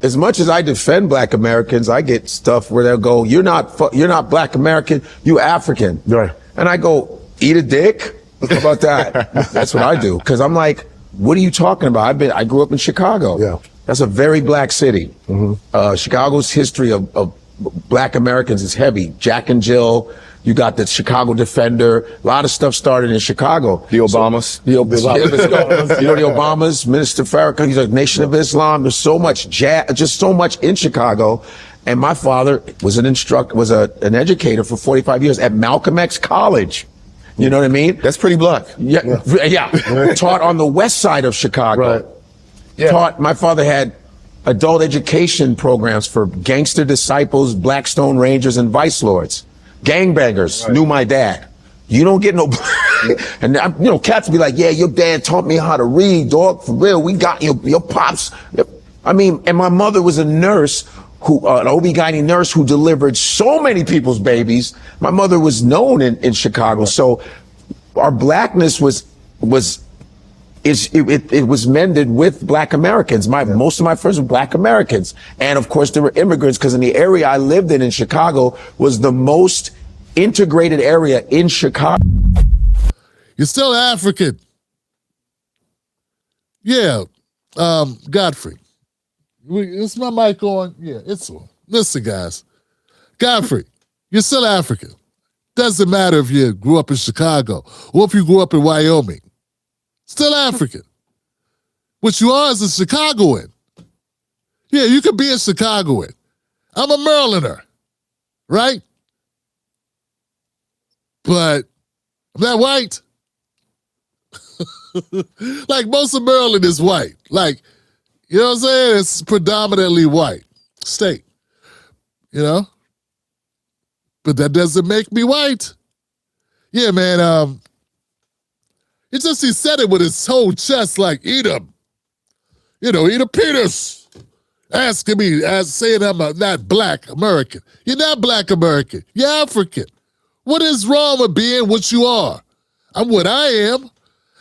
As much as I defend Black Americans, I get stuff where they'll go, "You're not Black American, you African." Right. And I go, "Eat a dick." How about that? That's what I do. Because I'm like, what are you talking about? I grew up in Chicago. Yeah. That's a very Black city. Mm-hmm. Chicago's history of Black Americans is heavy. Jack and Jill. You got the Chicago Defender. A lot of stuff started in Chicago. The Obamas. You know, the Obamas, Minister Farrakhan, he's like Nation of Islam. There's so much just so much in Chicago. And my father was an educator for 45 years at Malcolm X College. You know what I mean? That's pretty Black. Yeah. Taught on the west side of Chicago. Right. Yeah. My father had adult education programs for gangster disciples, Blackstone Rangers, and vice lords. Gangbangers knew my dad. You don't get no, and cats be like, "Yeah, your dad taught me how to read, dog. For real, we got your pops." I mean, and my mother was a nurse an OB-GYN nurse who delivered so many people's babies. My mother was known in Chicago. So our Blackness was mended with Black Americans. Most of my friends were Black Americans. And of course there were immigrants, because in the area I lived in Chicago was the most integrated area in Chicago. You're still African. Yeah. Godfrey. Is my mic on? Yeah, it's on. Listen, guys. Godfrey, you're still African. Doesn't matter if you grew up in Chicago or if you grew up in Wyoming. Still African. What you are is a Chicagoan. Yeah, you could be a Chicagoan. I'm a Marylander, right? But I'm not white. Like, most of Maryland is white. Like, you know what I'm saying? It's predominantly white state, you know? But that doesn't make me white. Yeah, man, he said it with his whole chest, like, eat a penis. Asking me, saying I'm not Black American. You're not Black American. You're African. What is wrong with being what you are? I'm what I am.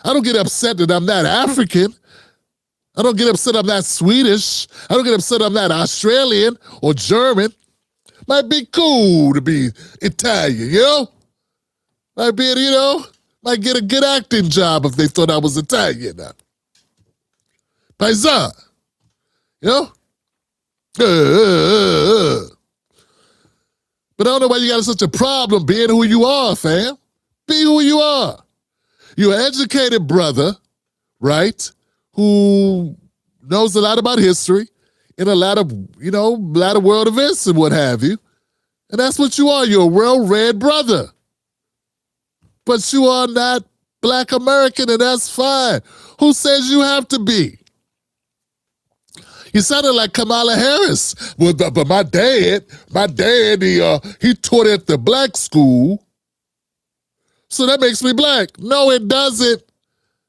I don't get upset that I'm not African. I don't get upset I'm not Swedish. I don't get upset I'm not Australian or German. Might be cool to be Italian, you know? Might get a good acting job if they thought I was Italian now. Paisan, you know? But I don't know why you got such a problem being who you are, fam. Be who you are. You're an educated brother, right? Who knows a lot about history and a lot of world events and what have you. And that's what you are. You're a well-read brother. But you are not Black American, and that's fine. Who says you have to be? You sounded like Kamala Harris. Well, but my dad, he taught at the Black school, so that makes me Black. No, it doesn't.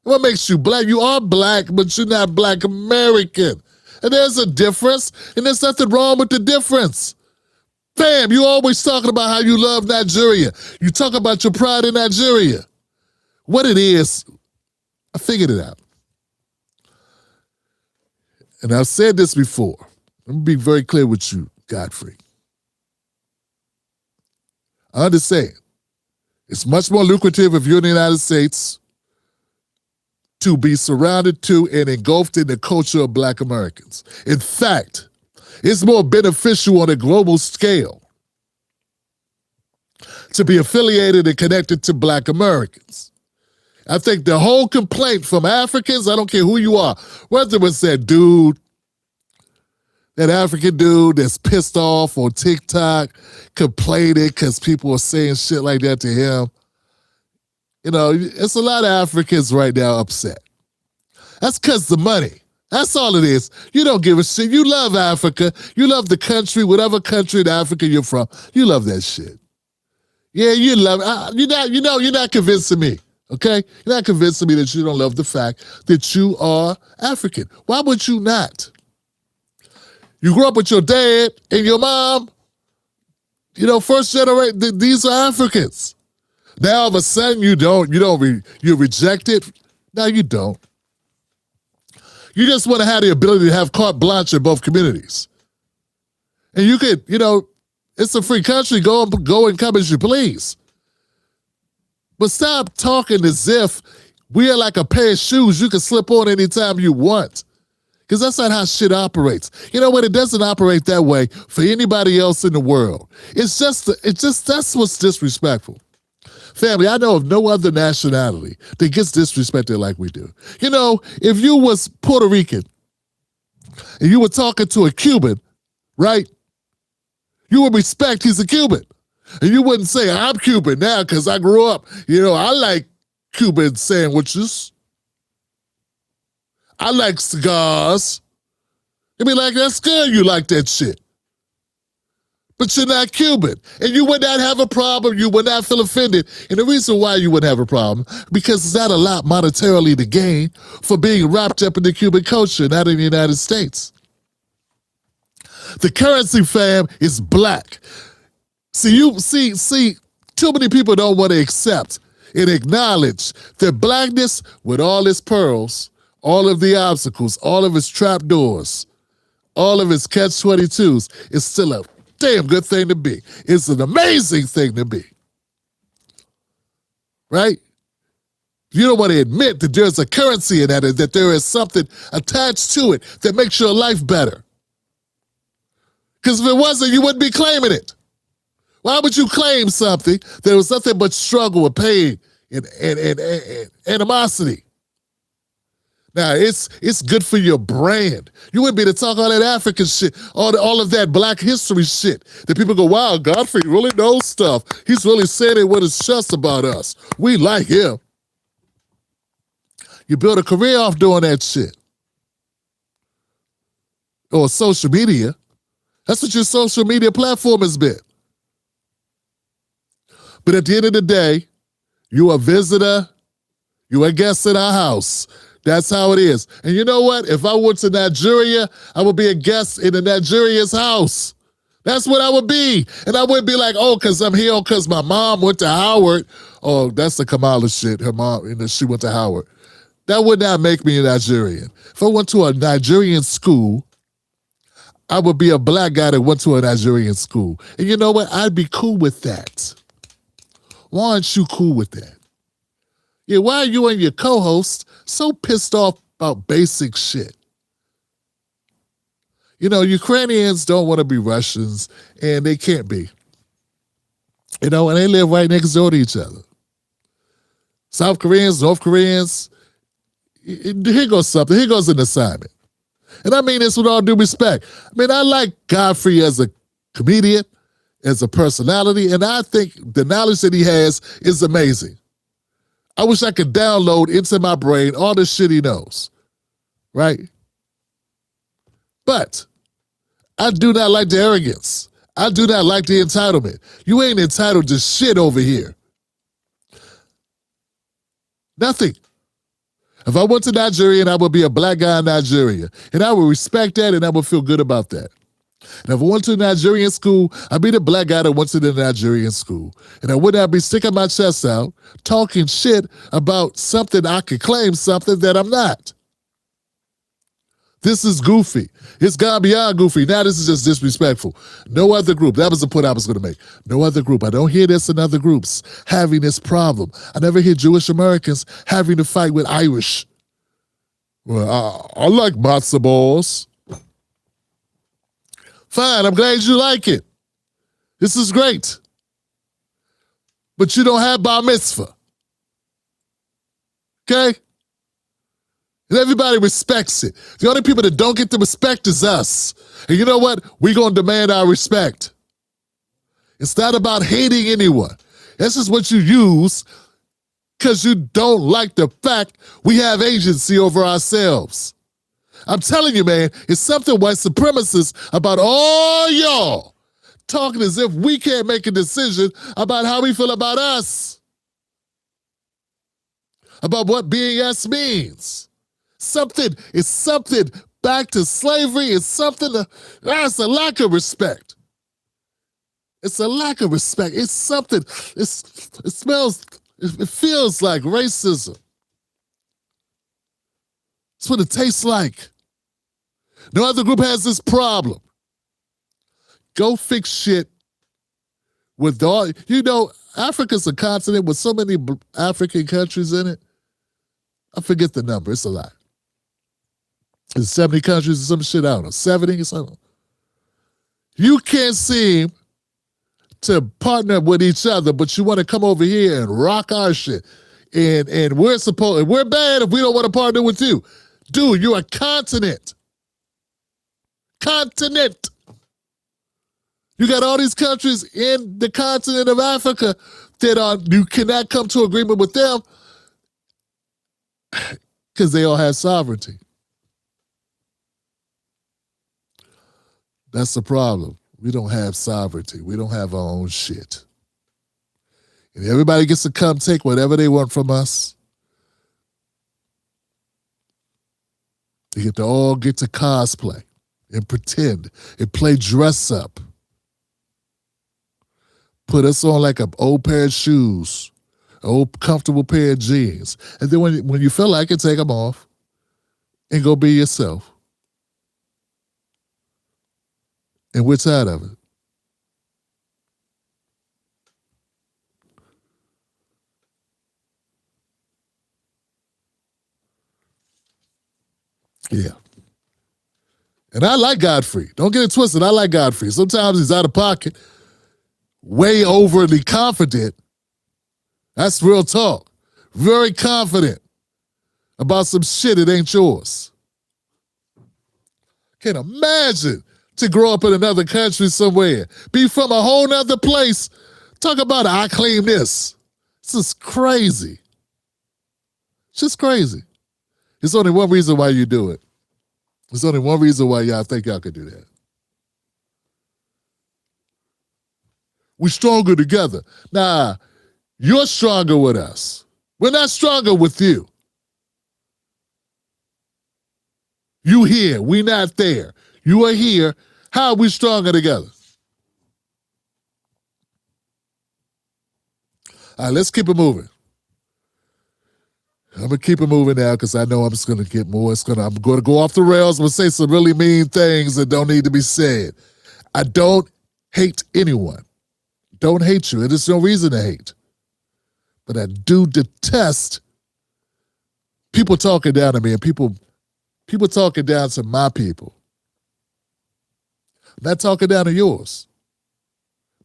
What makes you Black? You are Black, but you're not Black American. And there's a difference, and there's nothing wrong with the difference. Fam, you always talking about how you love Nigeria. You talk about your pride in Nigeria. What it is, I figured it out. And I've said this before. Let me be very clear with you, Godfrey. I understand. It's much more lucrative if you're in the United States to be surrounded to and engulfed in the culture of Black Americans. In fact, it's more beneficial on a global scale to be affiliated and connected to Black Americans. I think the whole complaint from Africans, I don't care who you are, whether it's that African dude that's pissed off on TikTok, complaining because people are saying shit like that to him. You know, it's a lot of Africans right now upset. That's because the money. That's all it is. You don't give a shit. You love Africa. You love the country, whatever country in Africa you're from. You love that shit. Yeah, you love it. You're not convincing me, okay? You're not convincing me that you don't love the fact that you are African. Why would you not? You grew up with your dad and your mom. You know, first generation, these are Africans. Now all of a sudden you reject it. No, you don't. You just want to have the ability to have carte blanche in both communities. And you could, it's a free country. Go and come as you please. But stop talking as if we are like a pair of shoes you can slip on anytime you want. Because that's not how shit operates. You know what? It doesn't operate that way for anybody else in the world. It's just that's what's disrespectful. Family, I know of no other nationality that gets disrespected like we do. If you was Puerto Rican and you were talking to a Cuban, right? You would respect he's a Cuban. And you wouldn't say, I'm Cuban now because I grew up. I like Cuban sandwiches. I like cigars. You'd be like, that's good you like that shit. But you're not Cuban. And you would not have a problem. You would not feel offended. And the reason why you wouldn't have a problem, because there's not a lot monetarily to gain for being wrapped up in the Cuban culture, not in the United States. The currency, fam, is black. See, too many people don't want to accept and acknowledge that blackness, with all its pearls, all of the obstacles, all of its trapdoors, all of its catch-22s, is still a damn good thing to be. It's an amazing thing to be. Right? You don't want to admit that there's a currency in that there is something attached to it that makes your life better. Because if it wasn't, you wouldn't be claiming it. Why would you claim something that was nothing but struggle and pain and animosity? Now, it's good for your brand. You wouldn't be to talk all that African shit, all of that black history shit. That people go, wow, Godfrey really knows stuff. He's really saying it with his chest about us. We like him. You build a career off doing that shit. Or social media. That's what your social media platform has been. But at the end of the day, you a visitor, you a guest in our house. That's how it is. And you know what? If I went to Nigeria, I would be a guest in the Nigerian's house. That's what I would be. And I wouldn't be like, oh, because I'm here, because my mom went to Howard. Oh, that's the Kamala shit. Her mom, she went to Howard. That would not make me a Nigerian. If I went to a Nigerian school, I would be a black guy that went to a Nigerian school. And you know what? I'd be cool with that. Why aren't you cool with that? Yeah, why are you and your co-host so pissed off about basic shit? Ukrainians don't want to be Russians, and they can't be. And they live right next door to each other. South Koreans, North Koreans, here goes something. Here goes an assignment. And I mean this with all due respect. I like Godfrey as a comedian, as a personality, and I think the knowledge that he has is amazing. I wish I could download into my brain all the shit he knows, right? But I do not like the arrogance. I do not like the entitlement. You ain't entitled to shit over here. Nothing. If I went to Nigeria, I would be a black guy in Nigeria, and I would respect that, and I would feel good about that. And if I went to a Nigerian school, I'd be the black guy that went to the Nigerian school. And I would not be sticking my chest out, talking shit about something I could claim something that I'm not. This is goofy. It's gone beyond goofy. Now this is just disrespectful. No other group. That was the point I was going to make. No other group. I don't hear this in other groups having this problem. I never hear Jewish Americans having to fight with Irish. Well, I like matzo balls. Fine, I'm glad you like it. This is great. But you don't have bar mitzvah. Okay? And everybody respects it. The only people that don't get the respect is us. And you know what? We're going to demand our respect. It's not about hating anyone. This is what you use because you don't like the fact we have agency over ourselves. I'm telling you, man, it's something white supremacists about all y'all talking as if we can't make a decision about how we feel about us, about what being us means. It's something back to slavery. It's something that's a lack of respect. It's a lack of respect. It's something, it feels like racism. That's what it tastes like. No other group has this problem. Go fix shit with all, Africa's a continent with so many African countries in it. I forget the number, it's a lot. It's 70 countries or some shit, I don't know, 70 or something. You can't seem to partner with each other, but you want to come over here and rock our shit. And we're bad if we don't want to partner with you. Dude, you're a continent. Continent. You got all these countries in the continent of Africa that you cannot come to agreement with them because they all have sovereignty. That's the problem. We don't have sovereignty. We don't have our own shit. And everybody gets to come take whatever they want from us. They get to all get to cosplay and pretend and play dress up. Put us on like an old pair of shoes, an old comfortable pair of jeans. And then when you feel like it, take them off and go be yourself. And we're tired of it. Yeah. And I like Godfrey. Don't get it twisted. I like Godfrey. Sometimes he's out of pocket, way overly confident. That's real talk. Very confident about some shit that ain't yours. Can't imagine to grow up in another country somewhere, be from a whole nother place. Talk about I claim this. This is crazy. It's just crazy. There's only one reason why you do it. There's only one reason why y'all think y'all could do that. We're stronger together. Nah, you're stronger with us. We're not stronger with you. You here, we not there. You are here. How are we stronger together? All right, let's keep it moving. I'm going to keep it moving now because I know I'm just going to get more. I'm going to go off the rails. I'm going to say some really mean things that don't need to be said. I don't hate anyone. Don't hate you. There's no reason to hate. But I do detest people talking down to me and people talking down to my people. I'm not talking down to yours.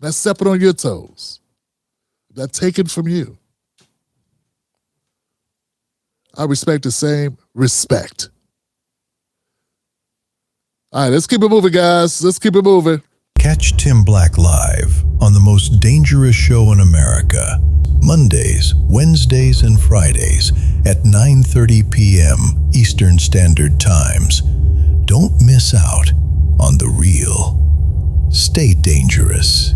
I'm not stepping on your toes. I'm not taking from you. I respect the same respect. All right, let's keep it moving, guys. Let's keep it moving. Catch Tim Black live on the most dangerous show in America, Mondays, Wednesdays, and Fridays at 9:30 p.m. Eastern Standard Times. Don't miss out on the real. Stay dangerous.